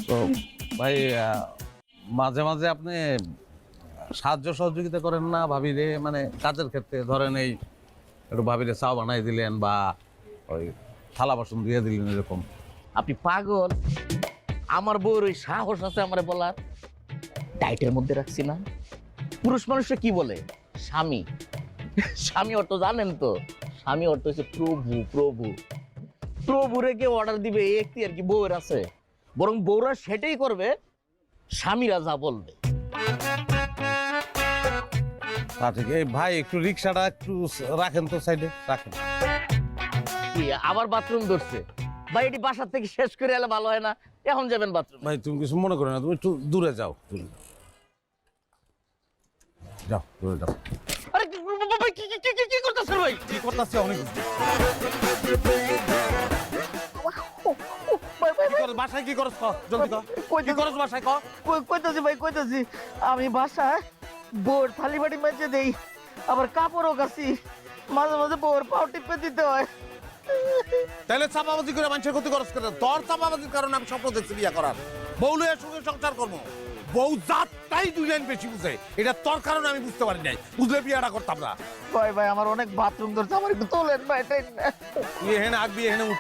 তো ভাই মাঝে মাঝে আপনি সাহায্য সহযোগিতা করেন না ভাবিরে, মানে কাজের ক্ষেত্রে ধরেন এই একটু ভাবিরে চা বানাই দিলেন বা ওই থালা বাসন দিয়ে দিলেন এরকম। আপনি পাগল? আমার বউর ওই সাহস আছে আমারে বলার? ডায়েটের মধ্যে রাখছি না। পুরুষ মানুষরা কি বলে? স্বামী। স্বামী অর্থ জানেন তো? স্বামী অর্থ হচ্ছে প্রভু। প্রভু প্রভুরে কে অর্ডার দিবে এই একটি আর কি বউয়ের আছে? বরং বউরা সেটাই করবে স্বামীরা যা বলবে। তা ঠিক। এই ভাই একটু রিক্সাটা একটু রাখেন তো, সাইডে রাখেন। কি আবার বাথরুম ধরছে? ভাই এটি বাসার থেকে শেষ করে এলে ভালো হয় না? এখন যাবেন বাথরুম? ভাই তুমি কিছু মনে করো না, তুমি একটু দূরে যাও, যাও দূরে যাও। আরে ভাই কি করতেছেন ভাই? কি করতেছে অনেক বাসায় কি করছ? জলদি কর, কি করছ বাসায়? কইতাছি ভাই, কইতাছি আমি বাসায় বোর থালি বাটি মেজে দেই, আবার কাপড়ও কাছি, মাঝে মাঝে বোর পাও টিপে দিতে হয়। তাহলে চাপাবাজি করে মানুষের ক্ষতি করছ কেন? তোর চাপাবাজির কারণে আমি স্বপ্ন দেখছি বিয়ে করার, বউ লইয়া সঙ্গে সংসার করবো। বউ জাতটাই দুই লাইন বেশি বুঝে, এটা তোর কারণে আমি বুঝতে পারি নাই, বুঝলে বিয়েটা করতাম না। ভাই ভাই আমার অনেক বাথরুম ধরছে, আমার একটু তোলেন ভাই। তুই এখানে আসবি, এখানে উঠ।